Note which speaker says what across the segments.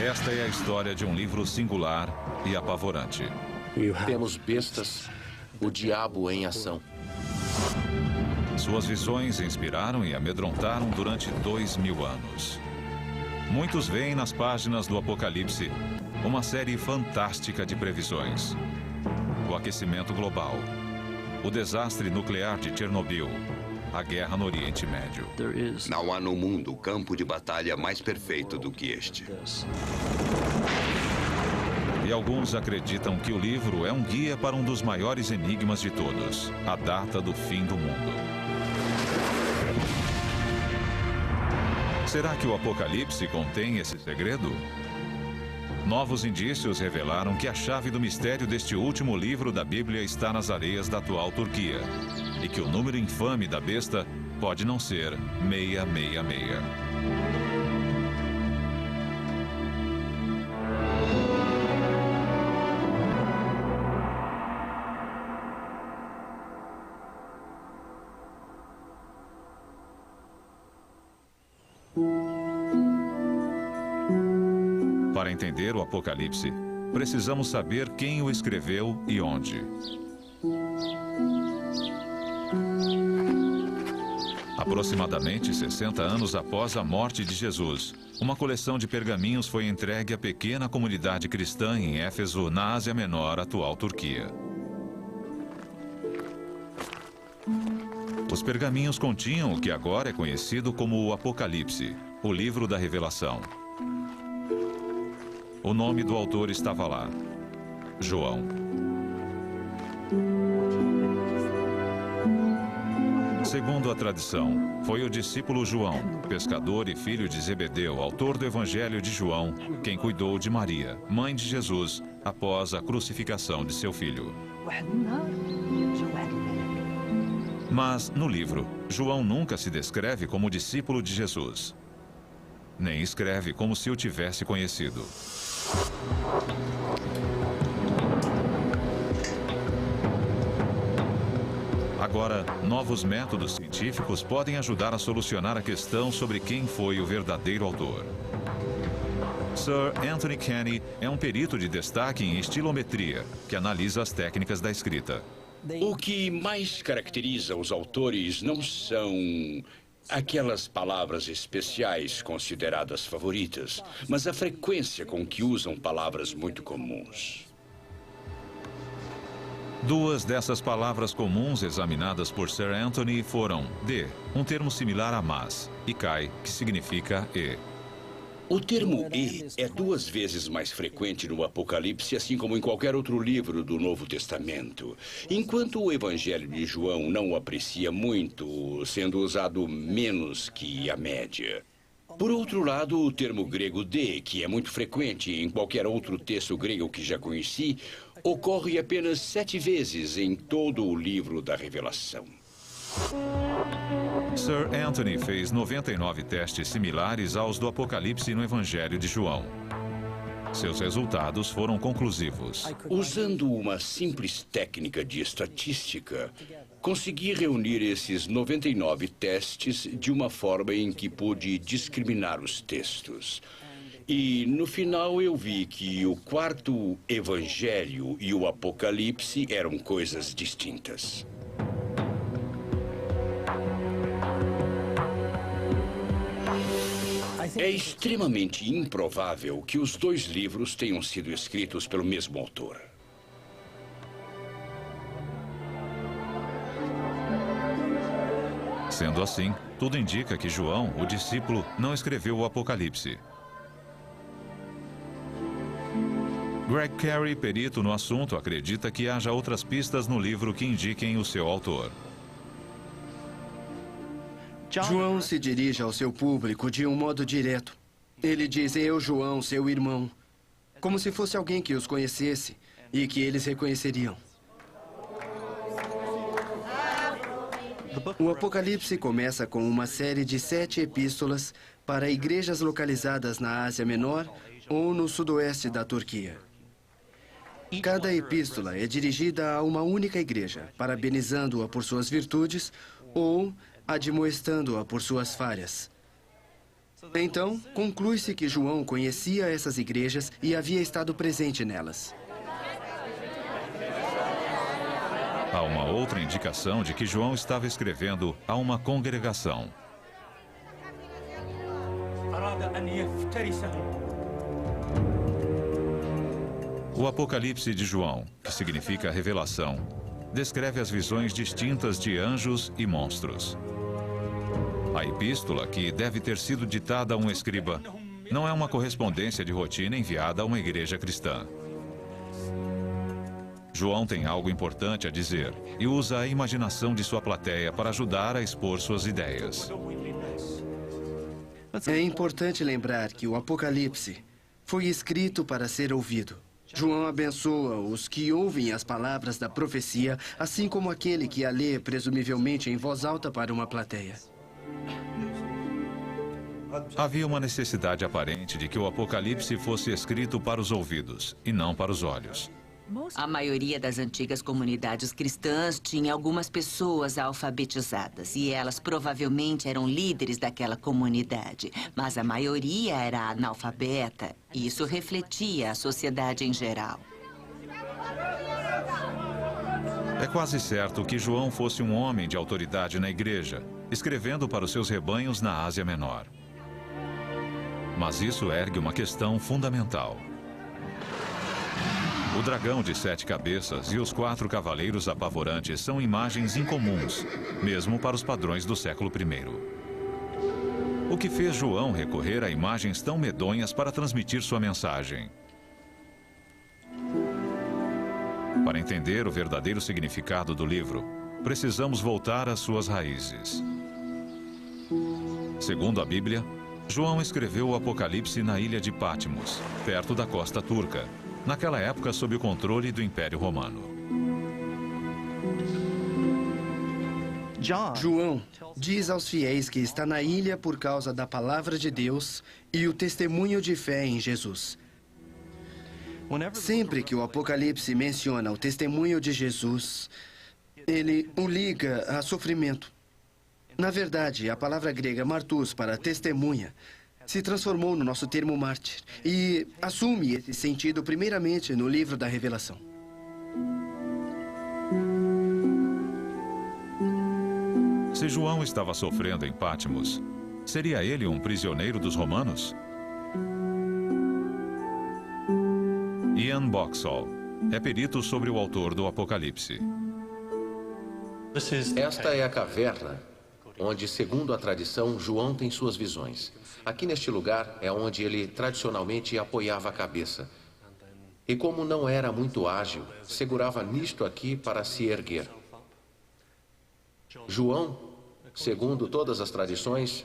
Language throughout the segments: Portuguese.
Speaker 1: Esta é a história de um livro singular e apavorante.
Speaker 2: Temos bestas, o diabo em ação.
Speaker 1: Suas visões inspiraram e amedrontaram durante 2000 anos. Muitos veem nas páginas do Apocalipse uma série fantástica de previsões. O aquecimento global, o desastre nuclear de Chernobyl, a guerra no Oriente Médio.
Speaker 3: Não há no mundo campo de batalha mais perfeito do que este.
Speaker 1: E alguns acreditam que o livro é um guia para um dos maiores enigmas de todos, a data do fim do mundo. Será que o Apocalipse contém esse segredo? Novos indícios revelaram que a chave do mistério deste último livro da Bíblia está nas areias da atual Turquia. E que o número infame da besta pode não ser 666. Para entender o Apocalipse, precisamos saber quem o escreveu e onde. Aproximadamente 60 anos após a morte de Jesus, uma coleção de pergaminhos foi entregue à pequena comunidade cristã em Éfeso, na Ásia Menor, atual Turquia. Os pergaminhos continham o que agora é conhecido como o Apocalipse, o livro da Revelação. O nome do autor estava lá: João. Segundo a tradição, foi o discípulo João, pescador e filho de Zebedeu, autor do Evangelho de João, quem cuidou de Maria, mãe de Jesus, após a crucificação de seu filho. Mas, no livro, João nunca se descreve como discípulo de Jesus. Nem escreve como se o tivesse conhecido. Agora, novos métodos científicos podem ajudar a solucionar a questão sobre quem foi o verdadeiro autor. Sir Anthony Kenny é um perito de destaque em estilometria, que analisa as técnicas da escrita.
Speaker 4: O que mais caracteriza os autores não são aquelas palavras especiais consideradas favoritas, mas a frequência com que usam palavras muito comuns.
Speaker 1: Duas dessas palavras comuns examinadas por Sir Anthony foram de, um termo similar a mas, e kai, que significa e.
Speaker 4: O termo e é 2 vezes mais frequente no Apocalipse, assim como em qualquer outro livro do Novo Testamento. Enquanto o Evangelho de João não o aprecia muito, sendo usado menos que a média. Por outro lado, o termo grego de, que é muito frequente em qualquer outro texto grego que já conheci, ocorre apenas 7 vezes em todo o livro da Revelação.
Speaker 1: Sir Anthony fez 99 testes similares aos do Apocalipse no Evangelho de João. Seus resultados foram conclusivos.
Speaker 4: Usando uma simples técnica de estatística, consegui reunir esses 99 testes de uma forma em que pude discriminar os textos. E, no final, eu vi que o 4º Evangelho e o Apocalipse eram coisas distintas. É extremamente improvável que os 2 livros tenham sido escritos pelo mesmo autor.
Speaker 1: Sendo assim, tudo indica que João, o discípulo, não escreveu o Apocalipse. Greg Carey, perito no assunto, acredita que haja outras pistas no livro que indiquem o seu autor.
Speaker 5: João se dirige ao seu público de um modo direto. Ele diz: eu, João, seu irmão, como se fosse alguém que os conhecesse e que eles reconheceriam. O Apocalipse começa com uma série de 7 epístolas para igrejas localizadas na Ásia Menor ou no sudoeste da Turquia. Cada epístola é dirigida a uma única igreja, parabenizando-a por suas virtudes ou admoestando-a por suas falhas. Então, conclui-se que João conhecia essas igrejas e havia estado presente nelas.
Speaker 1: Há uma outra indicação de que João estava escrevendo a uma congregação. O Apocalipse de João, que significa revelação, descreve as visões distintas de anjos e monstros. A epístola, que deve ter sido ditada a um escriba, não é uma correspondência de rotina enviada a uma igreja cristã. João tem algo importante a dizer e usa a imaginação de sua plateia para ajudar a expor suas ideias.
Speaker 5: É importante lembrar que o Apocalipse foi escrito para ser ouvido. João abençoa os que ouvem as palavras da profecia, assim como aquele que a lê presumivelmente em voz alta para uma plateia.
Speaker 1: Havia uma necessidade aparente de que o Apocalipse fosse escrito para os ouvidos e não para os olhos.
Speaker 6: A maioria das antigas comunidades cristãs tinha algumas pessoas alfabetizadas e elas provavelmente eram líderes daquela comunidade, mas a maioria era analfabeta e isso refletia a sociedade em geral.
Speaker 1: É quase certo que João fosse um homem de autoridade na igreja, escrevendo para os seus rebanhos na Ásia Menor. Mas isso ergue uma questão fundamental. O dragão de 7 cabeças e os 4 cavaleiros apavorantes são imagens incomuns, mesmo para os padrões do século I. O que fez João recorrer a imagens tão medonhas para transmitir sua mensagem? Para entender o verdadeiro significado do livro, precisamos voltar às suas raízes. Segundo a Bíblia, João escreveu o Apocalipse na ilha de Patmos, perto da costa turca, naquela época sob o controle do Império Romano.
Speaker 5: João diz aos fiéis que está na ilha por causa da palavra de Deus e o testemunho de fé em Jesus. Sempre que o Apocalipse menciona o testemunho de Jesus, ele o liga a sofrimento. Na verdade, a palavra grega martus para testemunha se transformou no nosso termo mártir e assume esse sentido primeiramente no livro da Revelação.
Speaker 1: Se João estava sofrendo em Patmos, seria ele um prisioneiro dos romanos? Ian Boxall é perito sobre o autor do Apocalipse.
Speaker 2: Esta é a caverna onde, segundo a tradição, João tem suas visões. Aqui neste lugar é onde ele tradicionalmente apoiava a cabeça. E como não era muito ágil, segurava nisto aqui para se erguer. João, segundo todas as tradições,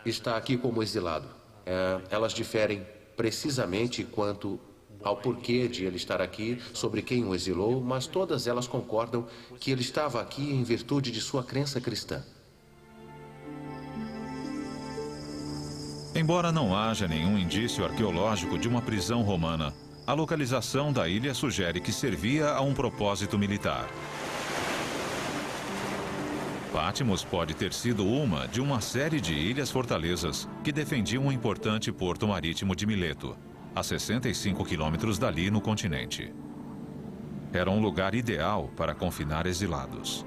Speaker 2: está aqui como exilado. Elas diferem precisamente quanto ao porquê de ele estar aqui, sobre quem o exilou, mas todas elas concordam que ele estava aqui em virtude de sua crença cristã.
Speaker 1: Embora não haja nenhum indício arqueológico de uma prisão romana, a localização da ilha sugere que servia a um propósito militar. Patmos pode ter sido uma de uma série de ilhas-fortalezas que defendiam um importante porto marítimo de Mileto, a 65 quilômetros dali no continente. Era um lugar ideal para confinar exilados.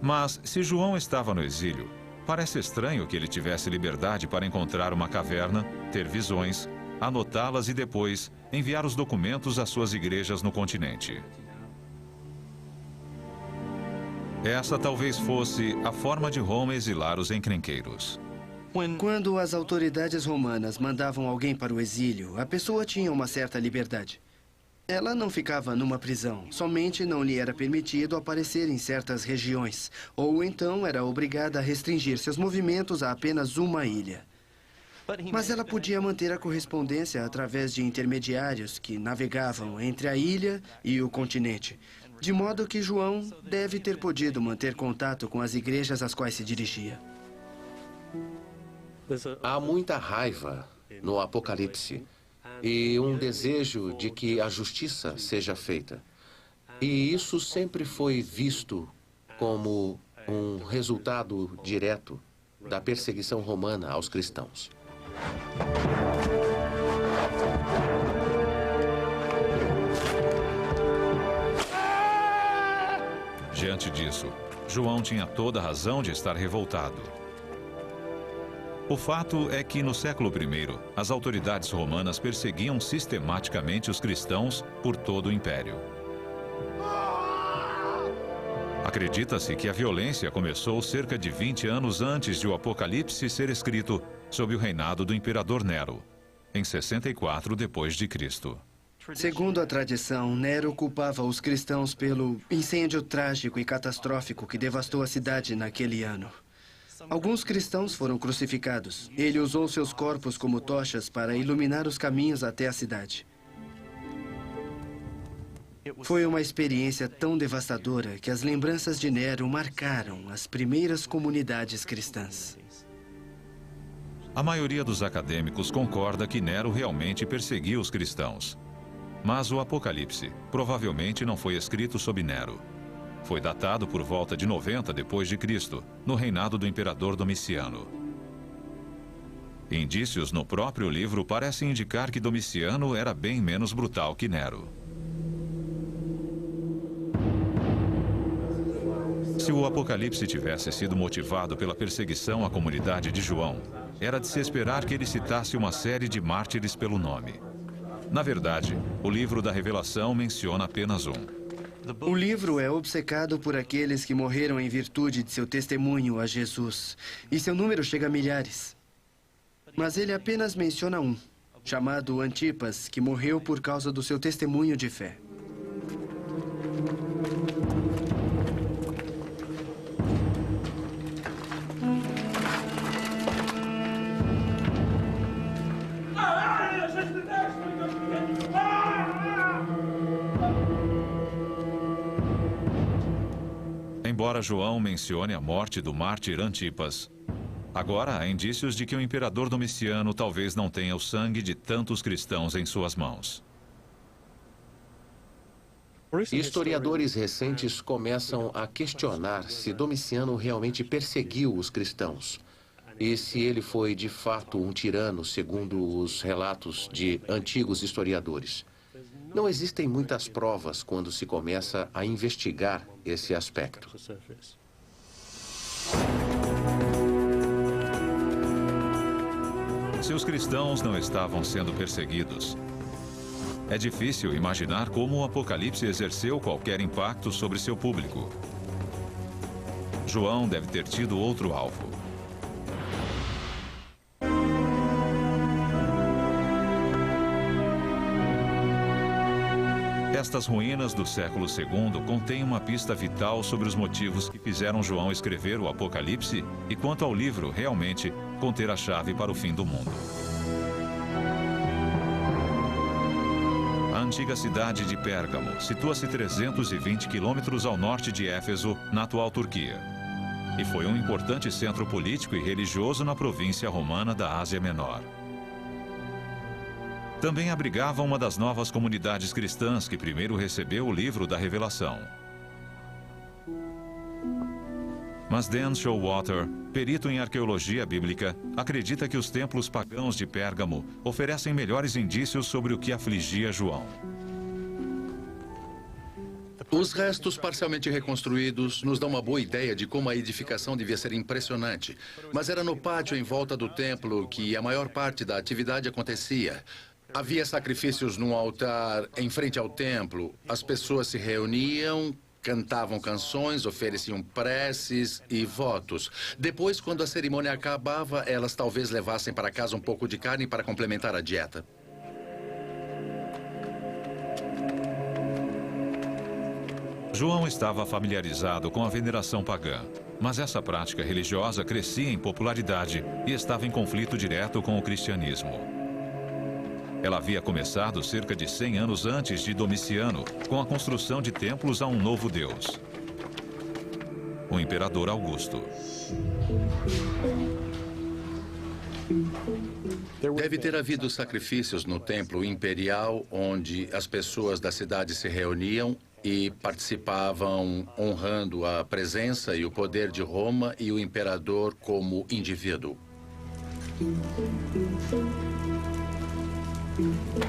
Speaker 1: Mas, se João estava no exílio, parece estranho que ele tivesse liberdade para encontrar uma caverna, ter visões, anotá-las e depois enviar os documentos às suas igrejas no continente. Essa talvez fosse a forma de Roma exilar os encrenqueiros.
Speaker 5: Quando as autoridades romanas mandavam alguém para o exílio, a pessoa tinha uma certa liberdade. Ela não ficava numa prisão, somente não lhe era permitido aparecer em certas regiões, ou então era obrigada a restringir seus movimentos a apenas uma ilha. Mas ela podia manter a correspondência através de intermediários que navegavam entre a ilha e o continente, de modo que João deve ter podido manter contato com as igrejas às quais se dirigia.
Speaker 2: Há muita raiva no Apocalipse e um desejo de que a justiça seja feita. E isso sempre foi visto como um resultado direto da perseguição romana aos cristãos.
Speaker 1: Diante disso, João tinha toda a razão de estar revoltado. O fato é que, no século I, as autoridades romanas perseguiam sistematicamente os cristãos por todo o império. Acredita-se que a violência começou cerca de 20 anos antes de o Apocalipse ser escrito, sob o reinado do imperador Nero, em 64 d.C.
Speaker 5: Segundo a tradição, Nero culpava os cristãos pelo incêndio trágico e catastrófico que devastou a cidade naquele ano. Alguns cristãos foram crucificados. Ele usou seus corpos como tochas para iluminar os caminhos até a cidade. Foi uma experiência tão devastadora que as lembranças de Nero marcaram as primeiras comunidades cristãs.
Speaker 1: A maioria dos acadêmicos concorda que Nero realmente perseguiu os cristãos. Mas o Apocalipse provavelmente não foi escrito sob Nero. Foi datado por volta de 90 d.C., no reinado do imperador Domiciano. Indícios no próprio livro parecem indicar que Domiciano era bem menos brutal que Nero. Se o Apocalipse tivesse sido motivado pela perseguição à comunidade de João, era de se esperar que ele citasse uma série de mártires pelo nome. Na verdade, o livro da Revelação menciona apenas um.
Speaker 5: O livro é obcecado por aqueles que morreram em virtude de seu testemunho a Jesus, e seu número chega a milhares. Mas ele apenas menciona um, chamado Antipas, que morreu por causa do seu testemunho de fé.
Speaker 1: Embora João mencione a morte do mártir Antipas, agora há indícios de que o imperador Domiciano talvez não tenha o sangue de tantos cristãos em suas mãos.
Speaker 2: Historiadores recentes começam a questionar se Domiciano realmente perseguiu os cristãos e se ele foi de fato um tirano, segundo os relatos de antigos historiadores. Não existem muitas provas quando se começa a investigar esse aspecto.
Speaker 1: Se os cristãos não estavam sendo perseguidos, é difícil imaginar como o Apocalipse exerceu qualquer impacto sobre seu público. João deve ter tido outro alvo. Estas ruínas do século II contêm uma pista vital sobre os motivos que fizeram João escrever o Apocalipse e quanto ao livro, realmente, conter a chave para o fim do mundo. A antiga cidade de Pérgamo situa-se 320 quilômetros ao norte de Éfeso, na atual Turquia. E foi um importante centro político e religioso na província romana da Ásia Menor. Também abrigava uma das novas comunidades cristãs que primeiro recebeu o livro da Revelação. Mas Dan Showalter, perito em arqueologia bíblica, acredita que os templos pagãos de Pérgamo oferecem melhores indícios sobre o que afligia João.
Speaker 7: Os restos parcialmente reconstruídos nos dão uma boa ideia de como a edificação devia ser impressionante. Mas era no pátio em volta do templo que a maior parte da atividade acontecia. Havia sacrifícios num altar em frente ao templo. As pessoas se reuniam, cantavam canções, ofereciam preces e votos. Depois, quando a cerimônia acabava, elas talvez levassem para casa um pouco de carne para complementar a dieta.
Speaker 1: João estava familiarizado com a veneração pagã, mas essa prática religiosa crescia em popularidade e estava em conflito direto com o cristianismo. Ela havia começado cerca de 100 anos antes de Domiciano, com a construção de templos a um novo deus, o imperador Augusto.
Speaker 7: Deve ter havido sacrifícios no templo imperial, onde as pessoas da cidade se reuniam e participavam honrando a presença e o poder de Roma e o imperador como indivíduo.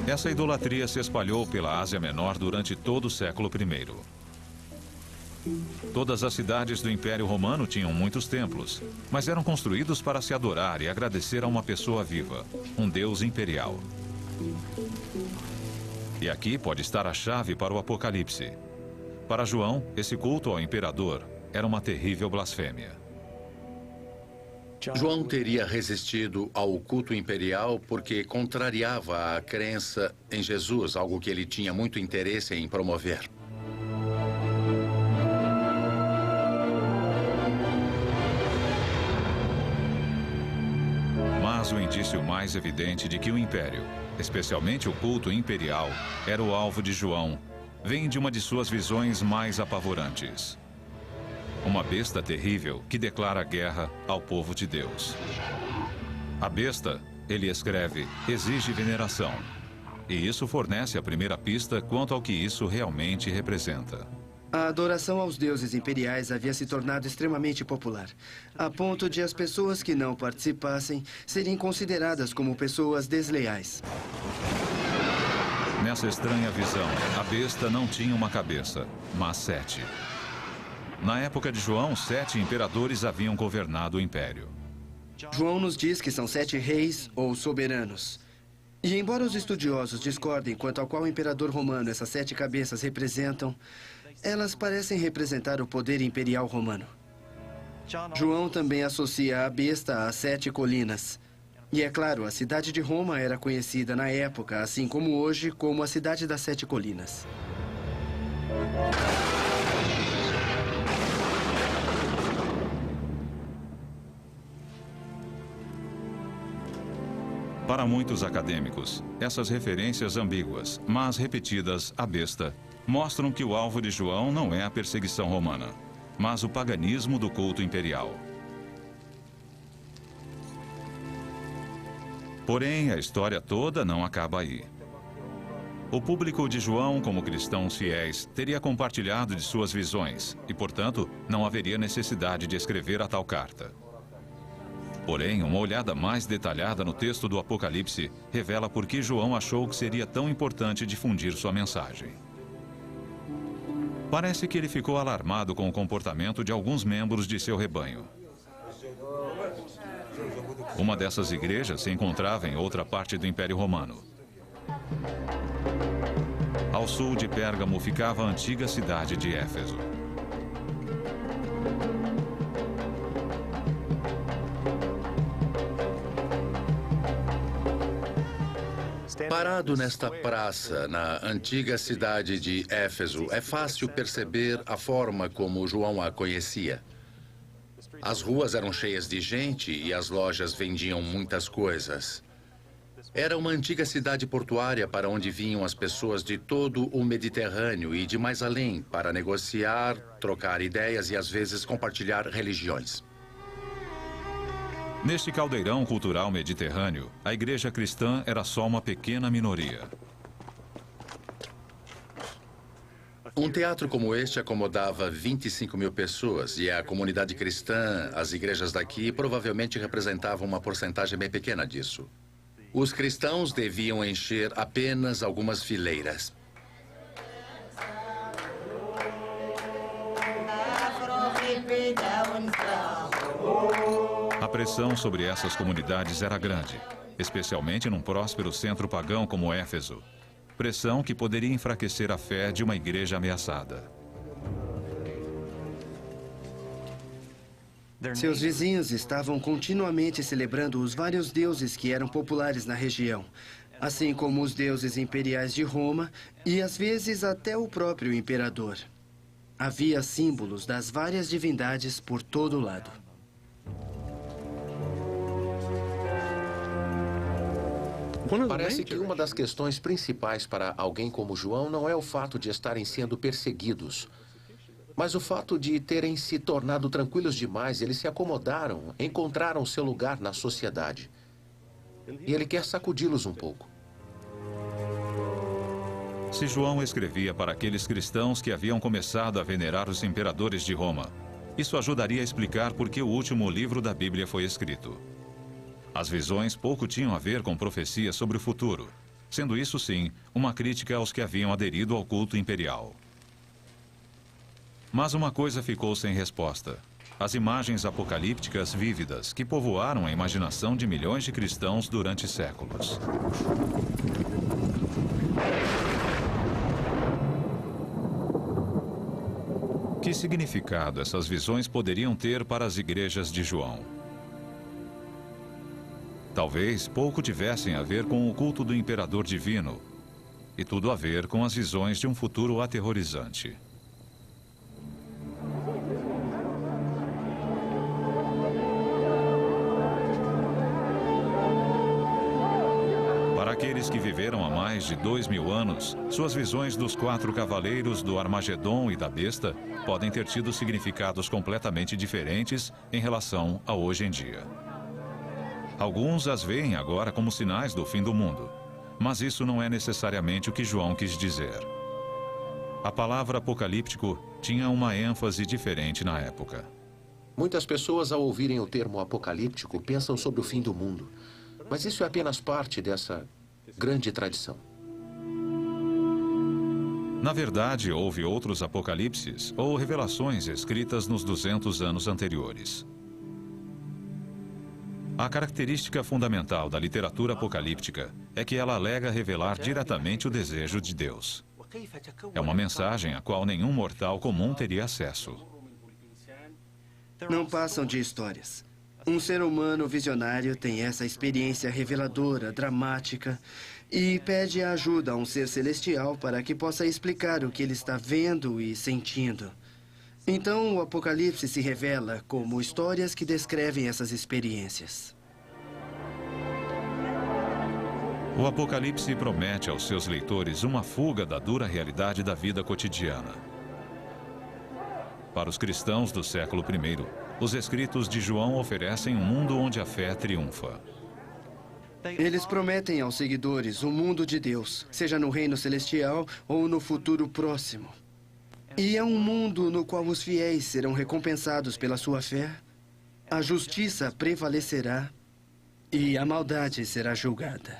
Speaker 1: Essa idolatria se espalhou pela Ásia Menor durante todo o século I. Todas as cidades do Império Romano tinham muitos templos, mas eram construídos para se adorar e agradecer a uma pessoa viva, um deus imperial. E aqui pode estar a chave para o Apocalipse. Para João, esse culto ao imperador era uma terrível blasfêmia.
Speaker 7: João teria resistido ao culto imperial porque contrariava a crença em Jesus, algo que ele tinha muito interesse em promover.
Speaker 1: Mas o indício mais evidente de que o império, especialmente o culto imperial, era o alvo de João, vem de uma de suas visões mais apavorantes. Uma besta terrível que declara guerra ao povo de Deus. A besta, ele escreve, exige veneração. E isso fornece a primeira pista quanto ao que isso realmente representa.
Speaker 5: A adoração aos deuses imperiais havia se tornado extremamente popular, a ponto de as pessoas que não participassem serem consideradas como pessoas desleais.
Speaker 1: Nessa estranha visão, a besta não tinha uma cabeça, mas 7. Na época de João, 7 imperadores haviam governado o império.
Speaker 5: João nos diz que são 7 reis ou soberanos. E embora os estudiosos discordem quanto ao qual imperador romano essas 7 cabeças representam, elas parecem representar o poder imperial romano. João também associa a besta às 7 colinas. E é claro, a cidade de Roma era conhecida na época, assim como hoje, como a cidade das 7 colinas.
Speaker 1: Para muitos acadêmicos, essas referências ambíguas, mas repetidas à besta, mostram que o alvo de João não é a perseguição romana, mas o paganismo do culto imperial. Porém, a história toda não acaba aí. O público de João, como cristãos fiéis, teria compartilhado de suas visões e, portanto, não haveria necessidade de escrever a tal carta. Porém, uma olhada mais detalhada no texto do Apocalipse revela por que João achou que seria tão importante difundir sua mensagem. Parece que ele ficou alarmado com o comportamento de alguns membros de seu rebanho. Uma dessas igrejas se encontrava em outra parte do Império Romano. Ao sul de Pérgamo ficava a antiga cidade de Éfeso.
Speaker 7: Parado nesta praça, na antiga cidade de Éfeso, é fácil perceber a forma como João a conhecia. As ruas eram cheias de gente e as lojas vendiam muitas coisas. Era uma antiga cidade portuária para onde vinham as pessoas de todo o Mediterrâneo e de mais além para negociar, trocar ideias e às vezes compartilhar religiões.
Speaker 1: Neste caldeirão cultural mediterrâneo, a igreja cristã era só uma pequena minoria.
Speaker 7: Um teatro como este acomodava 25 mil pessoas e a comunidade cristã, as igrejas daqui, provavelmente representavam uma porcentagem bem pequena disso. Os cristãos deviam encher apenas algumas fileiras.
Speaker 1: A pressão sobre essas comunidades era grande, especialmente num próspero centro pagão como Éfeso. Pressão que poderia enfraquecer a fé de uma igreja ameaçada.
Speaker 5: Seus vizinhos estavam continuamente celebrando os vários deuses que eram populares na região, assim como os deuses imperiais de Roma e, às vezes, até o próprio imperador. Havia símbolos das várias divindades por todo lado.
Speaker 2: Parece que uma das questões principais para alguém como João não é o fato de estarem sendo perseguidos, mas o fato de terem se tornado tranquilos demais. Eles se acomodaram, encontraram seu lugar na sociedade. E ele quer sacudi-los um pouco.
Speaker 1: Se João escrevia para aqueles cristãos que haviam começado a venerar os imperadores de Roma, isso ajudaria a explicar por que o último livro da Bíblia foi escrito. As visões pouco tinham a ver com profecias sobre o futuro, sendo isso, sim, uma crítica aos que haviam aderido ao culto imperial. Mas uma coisa ficou sem resposta: as imagens apocalípticas vívidas que povoaram a imaginação de milhões de cristãos durante séculos. Que significado essas visões poderiam ter para as igrejas de João? Talvez pouco tivessem a ver com o culto do imperador divino, e tudo a ver com as visões de um futuro aterrorizante. Para aqueles que viveram há mais de 2000 anos, suas visões dos 4 cavaleiros, do Armagedon e da besta podem ter tido significados completamente diferentes em relação a hoje em dia. Alguns as veem agora como sinais do fim do mundo, mas isso não é necessariamente o que João quis dizer. A palavra apocalíptico tinha uma ênfase diferente na época.
Speaker 2: Muitas pessoas, ao ouvirem o termo apocalíptico, pensam sobre o fim do mundo. Mas isso é apenas parte dessa grande tradição.
Speaker 1: Na verdade, houve outros apocalipses ou revelações escritas nos 200 anos anteriores. A característica fundamental da literatura apocalíptica é que ela alega revelar diretamente o desejo de Deus. É uma mensagem a qual nenhum mortal comum teria acesso.
Speaker 5: Não passam de histórias. Um ser humano visionário tem essa experiência reveladora, dramática, e pede ajuda a um ser celestial para que possa explicar o que ele está vendo e sentindo. Então, o Apocalipse se revela como histórias que descrevem essas experiências.
Speaker 1: O Apocalipse promete aos seus leitores uma fuga da dura realidade da vida cotidiana. Para os cristãos do século I, os escritos de João oferecem um mundo onde a fé triunfa.
Speaker 5: Eles prometem aos seguidores um mundo de Deus, seja no reino celestial ou no futuro próximo. E é um mundo no qual os fiéis serão recompensados pela sua fé, a justiça prevalecerá e a maldade será julgada.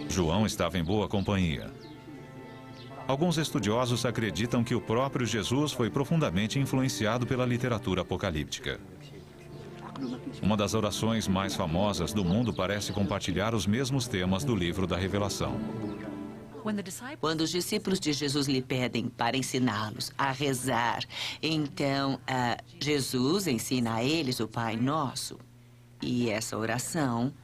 Speaker 1: João estava em boa companhia. Alguns estudiosos acreditam que o próprio Jesus foi profundamente influenciado pela literatura apocalíptica. Uma das orações mais famosas do mundo parece compartilhar os mesmos temas do livro da Revelação.
Speaker 6: Quando os discípulos de Jesus lhe pedem para ensiná-los a rezar, então Jesus ensina a eles o Pai Nosso. E essa oração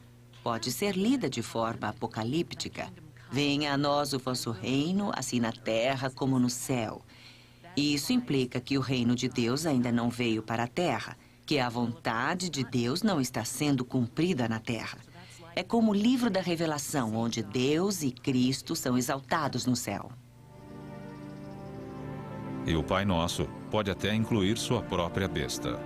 Speaker 6: pode ser lida de forma apocalíptica. Venha a nós o vosso reino, assim na terra como no céu. E isso implica que o reino de Deus ainda não veio para a terra, que a vontade de Deus não está sendo cumprida na terra. É como o livro da Revelação, onde Deus e Cristo são exaltados no céu.
Speaker 1: E o Pai Nosso pode até incluir sua própria besta.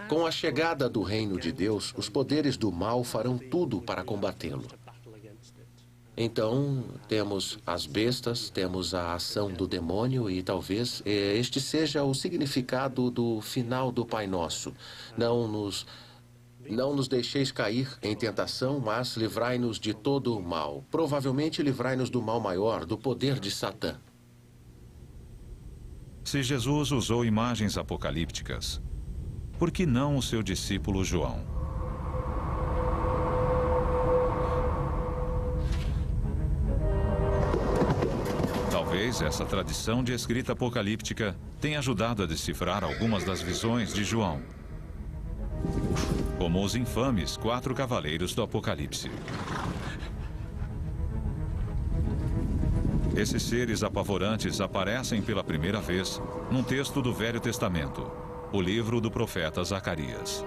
Speaker 2: Com a chegada do reino de Deus, os poderes do mal farão tudo para combatê-lo. Então, temos as bestas, temos a ação do demônio e talvez este seja o significado do final do Pai Nosso. Não nos deixeis cair em tentação, mas livrai-nos de todo o mal. Provavelmente livrai-nos do mal maior, do poder de Satã.
Speaker 1: Se Jesus usou imagens apocalípticas, por que não o seu discípulo João? Talvez essa tradição de escrita apocalíptica tenha ajudado a decifrar algumas das visões de João, como os infames 4 cavaleiros do Apocalipse. Esses seres apavorantes aparecem pela primeira vez num texto do Velho Testamento, o livro do profeta Zacarias.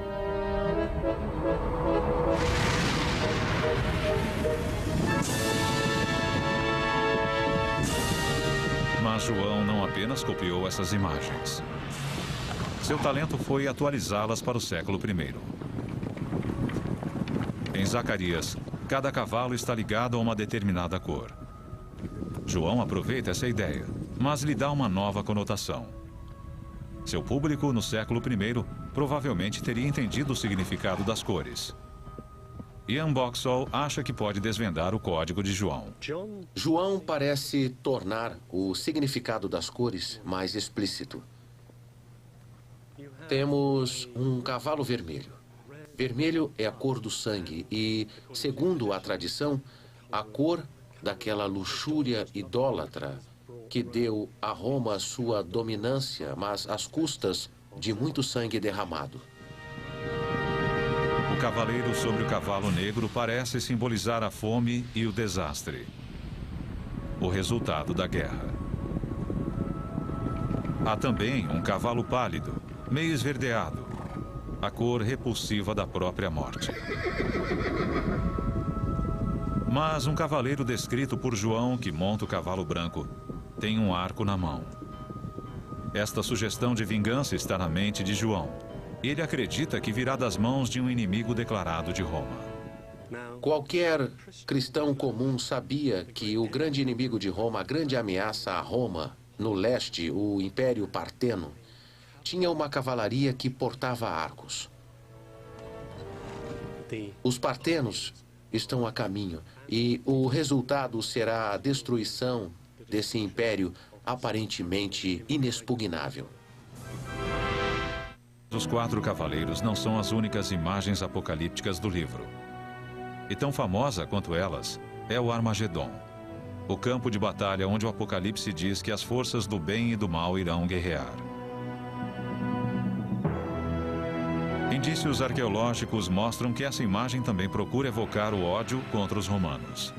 Speaker 1: Mas João não apenas copiou essas imagens. Seu talento foi atualizá-las para o século I. Em Zacarias, Cada cavalo está ligado a uma determinada cor. João aproveita essa ideia, mas lhe dá uma nova conotação. Seu público, no século I, provavelmente teria entendido o significado das cores. Ian Boxall acha que pode desvendar o código de João.
Speaker 2: João parece tornar o significado das cores mais explícito. Temos um cavalo vermelho. Vermelho é a cor do sangue e, segundo a tradição, a cor daquela luxúria idólatra que deu a Roma sua dominância, mas às custas de muito sangue derramado.
Speaker 1: O cavaleiro sobre o cavalo negro parece simbolizar a fome e o desastre. O resultado da guerra. Há também um cavalo pálido, meio esverdeado, a cor repulsiva da própria morte. Mas um cavaleiro descrito por João, que monta o cavalo branco, tem um arco na mão. Esta sugestão de vingança está na mente de João. Ele acredita que virá das mãos de um inimigo declarado de Roma.
Speaker 2: Qualquer cristão comum sabia que o grande inimigo de Roma, a grande ameaça a Roma, no leste, o Império Parteno, tinha uma cavalaria que portava arcos. Os partenos estão a caminho e o resultado será a destruição desse império aparentemente inexpugnável.
Speaker 1: Os 4 cavaleiros não são as únicas imagens apocalípticas do livro. E tão famosa quanto elas é o Armagedon, o campo de batalha onde o Apocalipse diz que as forças do bem e do mal irão guerrear. Indícios arqueológicos mostram que essa imagem também procura evocar o ódio contra os romanos.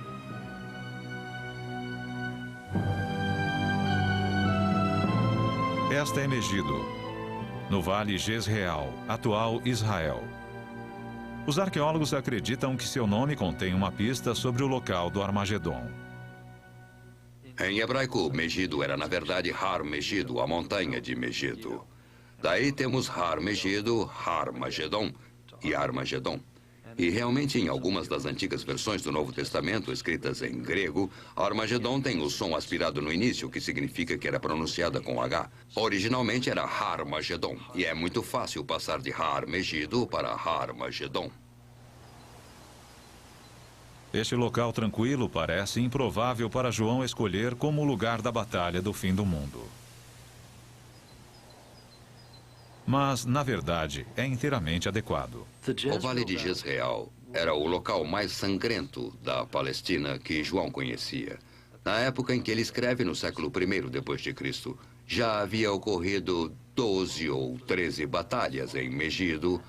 Speaker 1: Esta é Megido, no Vale Jezreel, atual Israel. Os arqueólogos acreditam que seu nome contém uma pista sobre o local do Armagedon.
Speaker 3: Em hebraico, Megido era na verdade Har Megido, a montanha de Megido. Daí temos Har Megido, Har Magedon e Armagedon. E realmente, em algumas das antigas versões do Novo Testamento, escritas em grego, Armagedon tem o som aspirado no início, que significa que era pronunciada com H. Originalmente era Har Magedon, e é muito fácil passar de Har Megido para Har Magedon.
Speaker 1: Este local tranquilo parece improvável para João escolher como lugar da batalha do fim do mundo. Mas, na verdade, é inteiramente adequado.
Speaker 3: O Vale de Jezreel era o local mais sangrento da Palestina que João conhecia. Na época em que ele escreve, no século I depois de Cristo, já havia ocorrido 12 ou 13 batalhas em Megido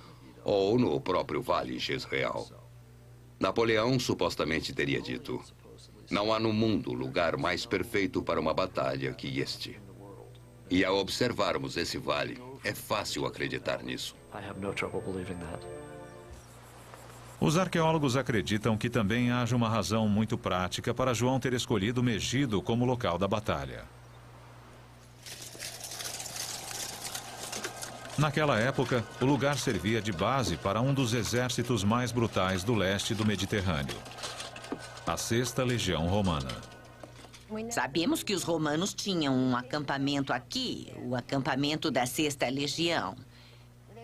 Speaker 3: ou no próprio Vale Jezreel. Napoleão supostamente teria dito: não há no mundo lugar mais perfeito para uma batalha que este. E ao observarmos esse vale, é fácil acreditar nisso.
Speaker 1: Os arqueólogos acreditam que também haja uma razão muito prática para João ter escolhido Megido como local da batalha. Naquela época, o lugar servia de base para um dos exércitos mais brutais do leste do Mediterrâneo, a 6ª Legião Romana.
Speaker 6: Sabemos que os romanos tinham um acampamento aqui, o acampamento da 6ª Legião.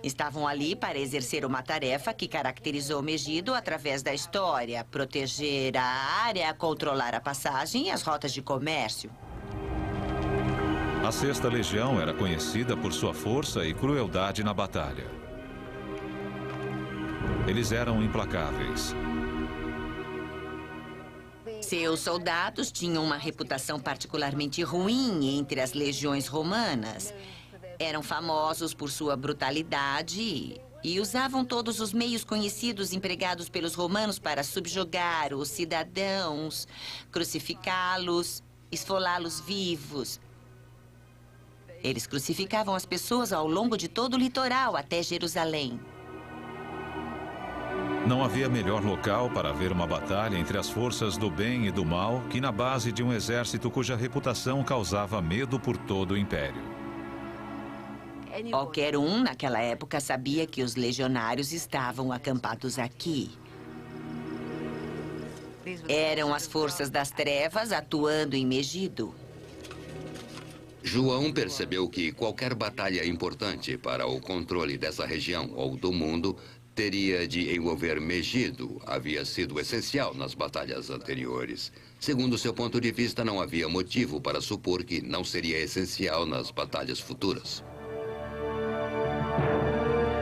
Speaker 6: Estavam ali para exercer uma tarefa que caracterizou Megido através da história: proteger a área, controlar a passagem e as rotas de comércio.
Speaker 1: A 6ª Legião era conhecida por sua força e crueldade na batalha. Eles eram implacáveis.
Speaker 6: Seus soldados tinham uma reputação particularmente ruim entre as legiões romanas. Eram famosos por sua brutalidade e usavam todos os meios conhecidos empregados pelos romanos para subjugar os cidadãos, crucificá-los, esfolá-los vivos. Eles crucificavam as pessoas ao longo de todo o litoral até Jerusalém.
Speaker 1: Não havia melhor local para ver uma batalha entre as forças do bem e do mal que na base de um exército cuja reputação causava medo por todo o império.
Speaker 6: Qualquer um naquela época sabia que os legionários estavam acampados aqui. Eram as forças das trevas atuando em Megido.
Speaker 3: João percebeu que qualquer batalha importante para o controle dessa região ou do mundo teria de envolver Megido. Havia sido essencial nas batalhas anteriores. Segundo seu ponto de vista, não havia motivo para supor que não seria essencial nas batalhas futuras.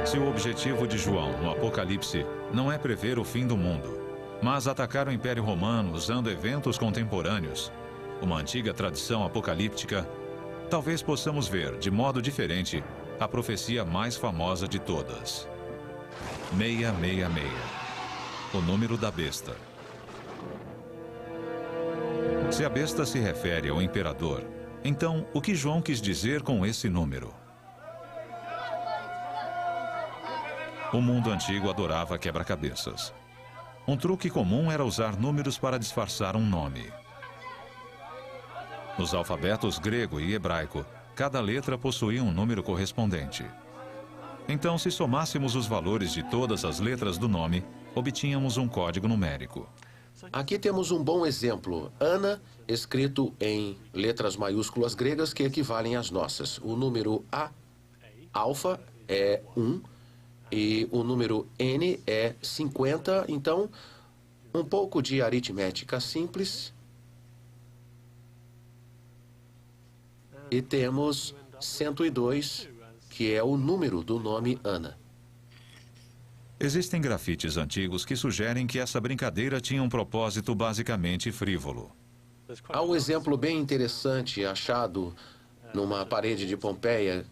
Speaker 1: Se o objetivo de João no Apocalipse não é prever o fim do mundo, mas atacar o Império Romano usando eventos contemporâneos, uma antiga tradição apocalíptica, talvez possamos ver, de modo diferente, a profecia mais famosa de todas. 666, o número da besta. Se a besta se refere ao imperador, então o que João quis dizer com esse número? O mundo antigo adorava quebra-cabeças. Um truque comum era usar números para disfarçar um nome. Nos alfabetos grego e hebraico, cada letra possuía um número correspondente. Então, se somássemos os valores de todas as letras do nome, obtínhamos um código numérico.
Speaker 2: Aqui temos um bom exemplo. Ana, escrito em letras maiúsculas gregas que equivalem às nossas. O número A, alfa, é 1 e o número N é 50. Então, um pouco de aritmética simples. E temos 102, que é o número do nome Ana.
Speaker 1: Existem grafites antigos que sugerem que essa brincadeira tinha um propósito basicamente frívolo.
Speaker 2: Há um exemplo bem interessante achado numa parede de Pompeia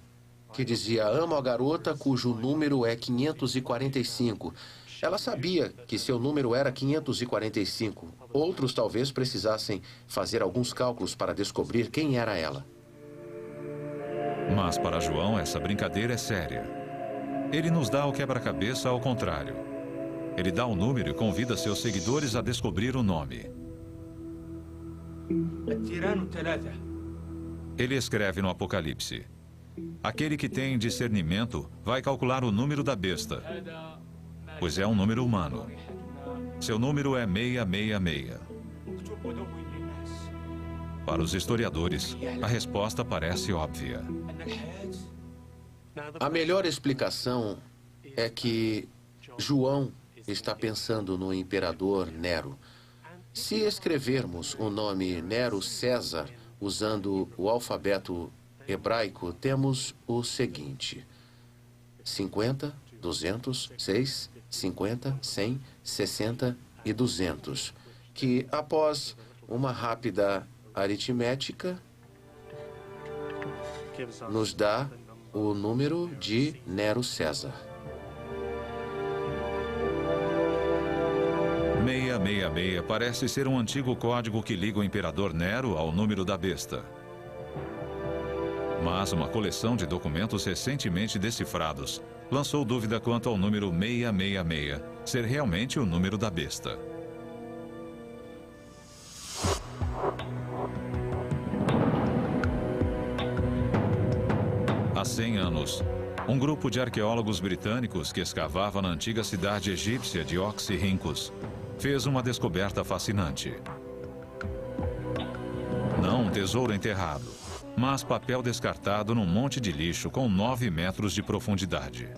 Speaker 2: que dizia: amo a garota cujo número é 545. Ela sabia que seu número era 545. Outros talvez precisassem fazer alguns cálculos para descobrir quem era ela.
Speaker 1: Mas para João, essa brincadeira é séria. Ele nos dá o quebra-cabeça ao contrário. Ele dá o número e convida seus seguidores a descobrir o nome. Ele escreve no Apocalipse: aquele que tem discernimento vai calcular o número da besta, pois é um número humano. Seu número é 666. Para os historiadores, a resposta parece óbvia.
Speaker 2: A melhor explicação é que João está pensando no imperador Nero. Se escrevermos o nome Nero César usando o alfabeto hebraico, temos o seguinte: 50, 200, 6, 50, 100, 60 e 200, que após uma rápida aritmética nos dá o número de Nero César.
Speaker 1: 666 parece ser um antigo código que liga o imperador Nero ao número da besta. Mas uma coleção de documentos recentemente decifrados lançou dúvida quanto ao número 666 ser realmente o número da besta. Há 100 anos, um grupo de arqueólogos britânicos que escavava na antiga cidade egípcia de Oxirhynchus fez uma descoberta fascinante. Não um tesouro enterrado, mas papel descartado num monte de lixo com 9 metros de profundidade.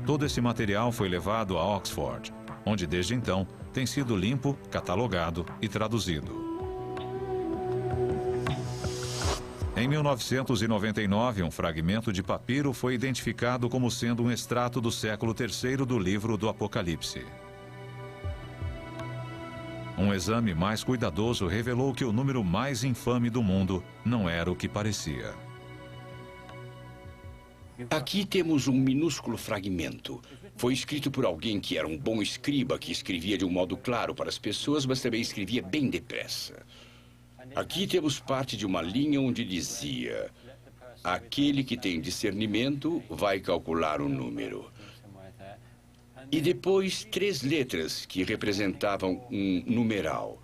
Speaker 1: Todo esse material foi levado a Oxford, onde desde então tem sido limpo, catalogado e traduzido. Em 1999, um fragmento de papiro foi identificado como sendo um extrato do século III do livro do Apocalipse. Um exame mais cuidadoso revelou que o número mais infame do mundo não era o que parecia.
Speaker 4: Aqui temos um minúsculo fragmento. Foi escrito por alguém que era um bom escriba, que escrevia de um modo claro para as pessoas, mas também escrevia bem depressa. Aqui temos parte de uma linha onde dizia: aquele que tem discernimento vai calcular o número. E depois 3 letras que representavam um numeral.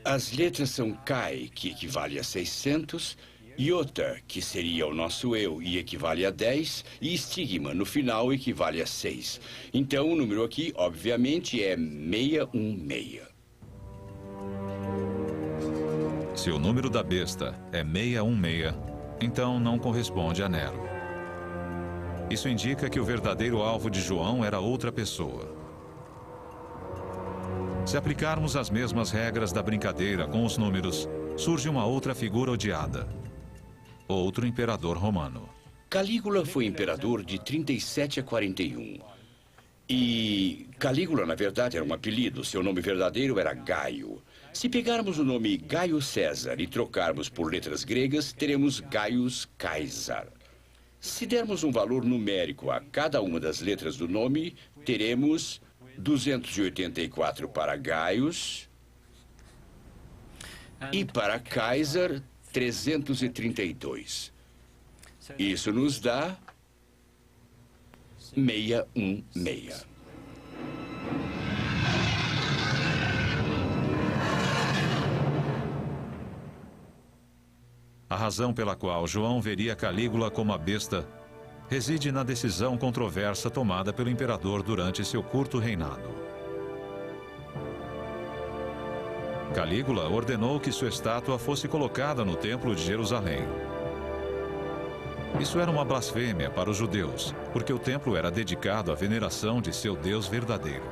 Speaker 4: As letras são Kai, que equivale a 600, Iota, que seria o nosso eu e equivale a 10, e Stigma, no final, equivale a 6. Então, o número aqui, obviamente, é 616.
Speaker 1: Se o número da besta é 616, então não corresponde a Nero. Isso indica que o verdadeiro alvo de João era outra pessoa. Se aplicarmos as mesmas regras da brincadeira com os números, surge uma outra figura odiada. Outro imperador romano.
Speaker 4: Calígula foi imperador de 37 a 41. E Calígula, na verdade, era um apelido. Seu nome verdadeiro era Gaio. Se pegarmos o nome Gaio César e trocarmos por letras gregas, teremos Gaius Caesar. Se dermos um valor numérico a cada uma das letras do nome, teremos 284 para Gaius e para Caesar, 332. Isso nos dá 616.
Speaker 1: A razão pela qual João veria Calígula como a besta reside na decisão controversa tomada pelo imperador durante seu curto reinado. Calígula ordenou que sua estátua fosse colocada no Templo de Jerusalém. Isso era uma blasfêmia para os judeus, porque o templo era dedicado à veneração de seu Deus verdadeiro.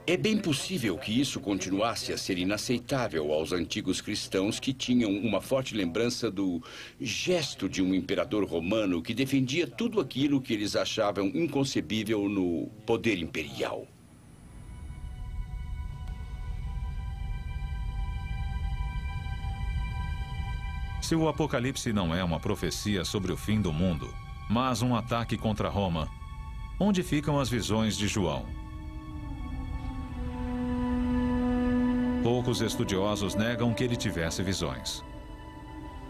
Speaker 4: É bem possível que isso continuasse a ser inaceitável aos antigos cristãos que tinham uma forte lembrança do gesto de um imperador romano que defendia tudo aquilo que eles achavam inconcebível no poder imperial.
Speaker 1: Se o Apocalipse não é uma profecia sobre o fim do mundo, mas um ataque contra Roma, onde ficam as visões de João? Poucos estudiosos negam que ele tivesse visões.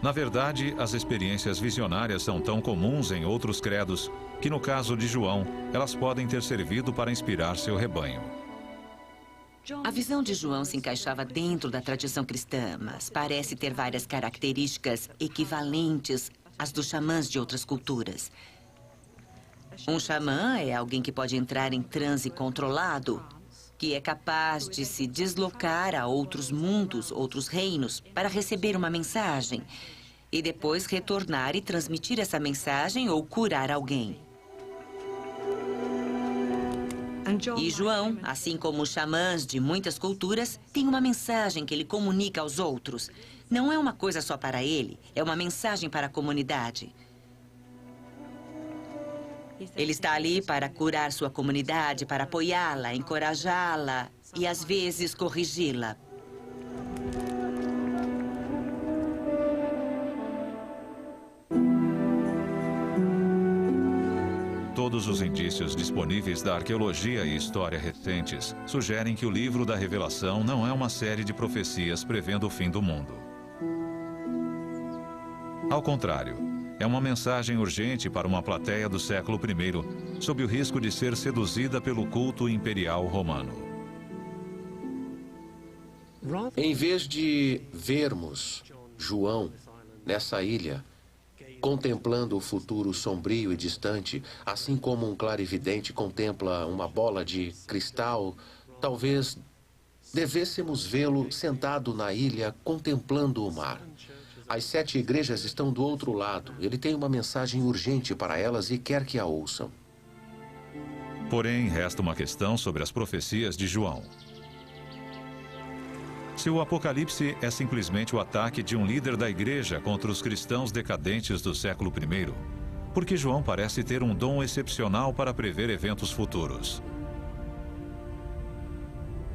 Speaker 1: Na verdade, as experiências visionárias são tão comuns em outros credos que, no caso de João, elas podem ter servido para inspirar seu rebanho.
Speaker 6: A visão de João se encaixava dentro da tradição cristã, mas parece ter várias características equivalentes às dos xamãs de outras culturas. Um xamã é alguém que pode entrar em transe controlado, que é capaz de se deslocar a outros mundos, outros reinos, para receber uma mensagem e depois retornar e transmitir essa mensagem ou curar alguém. E João, assim como os xamãs de muitas culturas, tem uma mensagem que ele comunica aos outros. Não é uma coisa só para ele, é uma mensagem para a comunidade. Ele está ali para curar sua comunidade, para apoiá-la, encorajá-la e, às vezes, corrigi-la.
Speaker 1: Todos os indícios disponíveis da arqueologia e história recentes sugerem que o livro da Revelação não é uma série de profecias prevendo o fim do mundo. Ao contrário, é uma mensagem urgente para uma plateia do século I, sob o risco de ser seduzida pelo culto imperial romano.
Speaker 2: Em vez de vermos João nessa ilha, contemplando o futuro sombrio e distante, assim como um clarividente contempla uma bola de cristal, talvez devêssemos vê-lo sentado na ilha contemplando o mar. As 7 igrejas estão do outro lado. Ele tem uma mensagem urgente para elas e quer que a ouçam.
Speaker 1: Porém, resta uma questão sobre as profecias de João. Se o Apocalipse é simplesmente o ataque de um líder da igreja contra os cristãos decadentes do século I, por que João parece ter um dom excepcional para prever eventos futuros?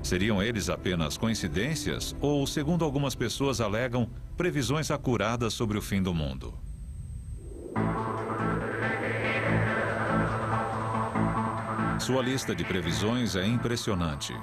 Speaker 1: Seriam eles apenas coincidências ou, segundo algumas pessoas alegam, previsões acuradas sobre o fim do mundo? Sua lista de previsões é impressionante.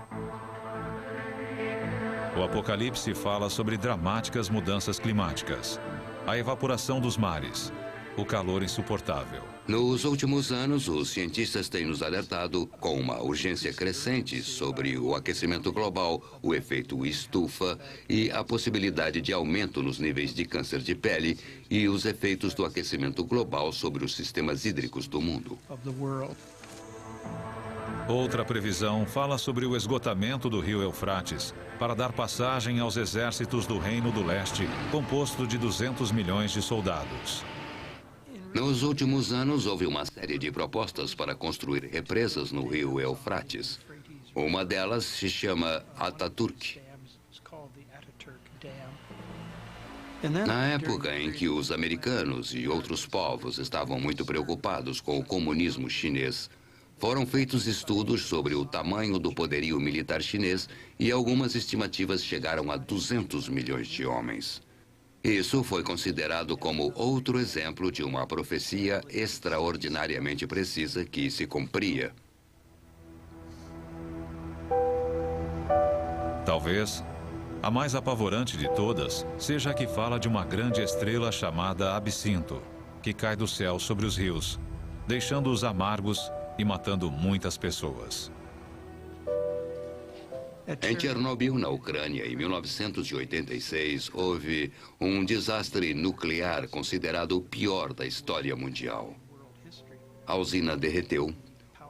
Speaker 1: O Apocalipse fala sobre dramáticas mudanças climáticas, a evaporação dos mares, o calor insuportável.
Speaker 3: Nos últimos anos, os cientistas têm nos alertado com uma urgência crescente sobre o aquecimento global, o efeito estufa e a possibilidade de aumento nos níveis de câncer de pele e os efeitos do aquecimento global sobre os sistemas hídricos do mundo.
Speaker 1: Outra previsão fala sobre o esgotamento do rio Eufrates para dar passagem aos exércitos do Reino do Leste, composto de 200 milhões de soldados.
Speaker 3: Nos últimos anos, houve uma série de propostas para construir represas no rio Eufrates. Uma delas se chama Ataturk. Na época em que os americanos e outros povos estavam muito preocupados com o comunismo chinês, foram feitos estudos sobre o tamanho do poderio militar chinês e algumas estimativas chegaram a 200 milhões de homens. Isso foi considerado como outro exemplo de uma profecia extraordinariamente precisa que se cumpria.
Speaker 1: Talvez a mais apavorante de todas seja a que fala de uma grande estrela chamada Absinto, que cai do céu sobre os rios, deixando-os amargos e matando muitas pessoas.
Speaker 3: Em Chernobyl, na Ucrânia, em 1986, houve um desastre nuclear considerado o pior da história mundial. A usina derreteu,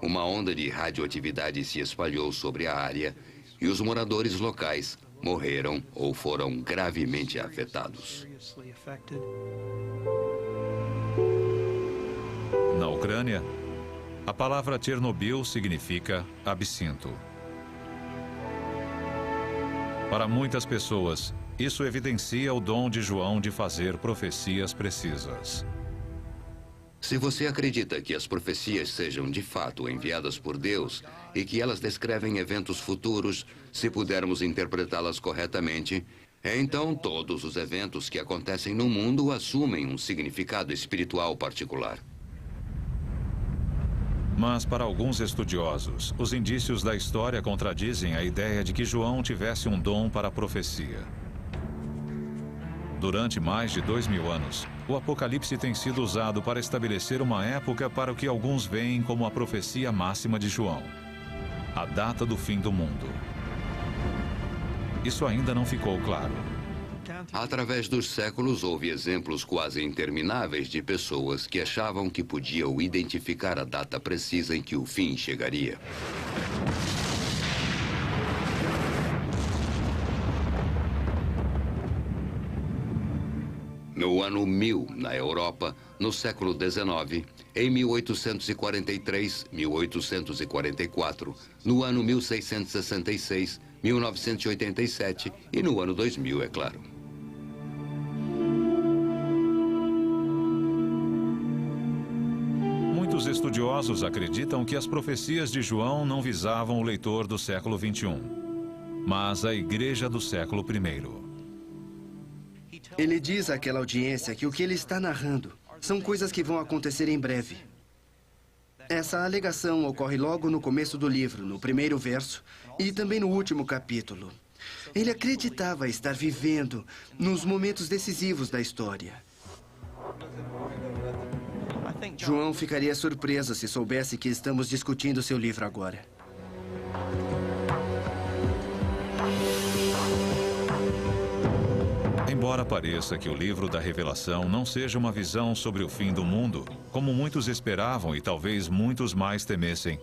Speaker 3: uma onda de radioatividade se espalhou sobre a área e os moradores locais morreram ou foram gravemente afetados.
Speaker 1: Na Ucrânia, a palavra Chernobyl significa absinto. Para muitas pessoas, isso evidencia o dom de João de fazer profecias precisas.
Speaker 3: Se você acredita que as profecias sejam de fato enviadas por Deus e que elas descrevem eventos futuros, se pudermos interpretá-las corretamente, então todos os eventos que acontecem no mundo assumem um significado espiritual particular.
Speaker 1: Mas para alguns estudiosos, os indícios da história contradizem a ideia de que João tivesse um dom para a profecia. Durante mais de 2000 anos, o Apocalipse tem sido usado para estabelecer uma época para o que alguns veem como a profecia máxima de João, a data do fim do mundo. Isso ainda não ficou claro.
Speaker 3: Através dos séculos, houve exemplos quase intermináveis de pessoas que achavam que podiam identificar a data precisa em que o fim chegaria. No ano 1000, na Europa, no século XIX, em 1843, 1844, no ano 1666, 1987 e no ano 2000, é claro.
Speaker 1: Muitos estudiosos acreditam que as profecias de João não visavam o leitor do século XXI, mas a igreja do século I.
Speaker 5: Ele diz àquela audiência que o que ele está narrando são coisas que vão acontecer em breve. Essa alegação ocorre logo no começo do livro, no primeiro verso, e também no último capítulo. Ele acreditava estar vivendo nos momentos decisivos da história. João ficaria surpreso se soubesse que estamos discutindo seu livro agora.
Speaker 1: Embora pareça que o livro da Revelação não seja uma visão sobre o fim do mundo, como muitos esperavam e talvez muitos mais temessem,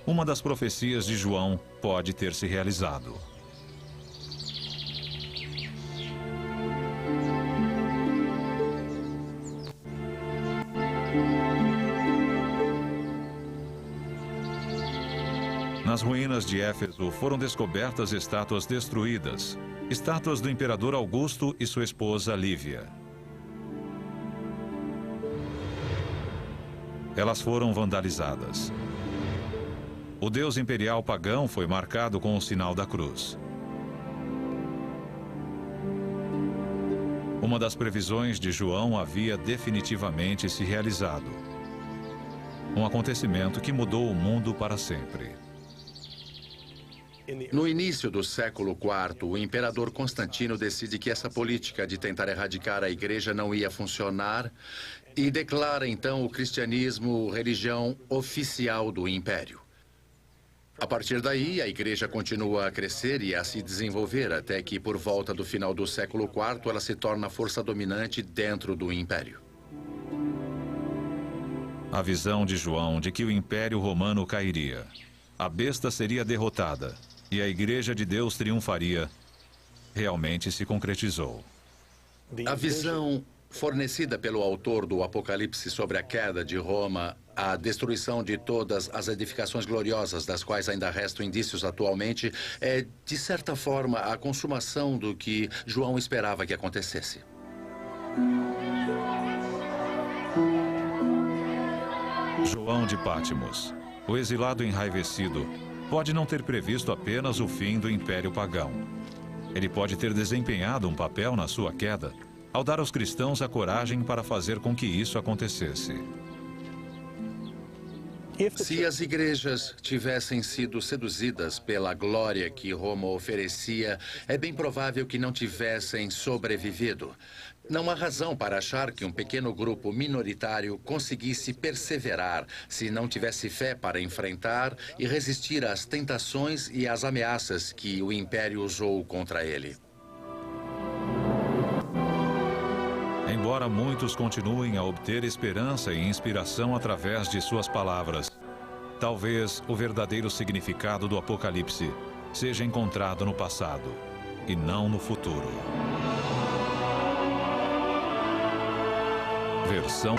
Speaker 1: uma das profecias de João pode ter se realizado. Nas ruínas de Éfeso foram descobertas estátuas destruídas, estátuas do imperador Augusto e sua esposa Lívia. Elas foram vandalizadas. O deus imperial pagão foi marcado com o sinal da cruz. Uma das previsões de João havia definitivamente se realizado. Um acontecimento que mudou o mundo para sempre.
Speaker 7: No início do século IV, o imperador Constantino decide que essa política de tentar erradicar a igreja não ia funcionar e declara então o cristianismo religião oficial do império. A partir daí, a igreja continua a crescer e a se desenvolver até que, por volta do final do século IV, ela se torna a força dominante dentro do império.
Speaker 1: A visão de João de que o Império Romano cairia a besta seria derrotada e a Igreja de Deus triunfaria, realmente se concretizou.
Speaker 7: A visão fornecida pelo autor do Apocalipse sobre a queda de Roma, a destruição de todas as edificações gloriosas das quais ainda restam indícios atualmente, é, de certa forma, a consumação do que João esperava que acontecesse.
Speaker 1: João de Pátimos, o exilado enraivecido, pode não ter previsto apenas o fim do Império Pagão. Ele pode ter desempenhado um papel na sua queda, ao dar aos cristãos a coragem para fazer com que isso acontecesse.
Speaker 7: Se as igrejas tivessem sido seduzidas pela glória que Roma oferecia, é bem provável que não tivessem sobrevivido. Não há razão para achar que um pequeno grupo minoritário conseguisse perseverar se não tivesse fé para enfrentar e resistir às tentações e às ameaças que o Império usou contra ele.
Speaker 1: Embora muitos continuem a obter esperança e inspiração através de suas palavras, talvez o verdadeiro significado do Apocalipse seja encontrado no passado e não no futuro. Versão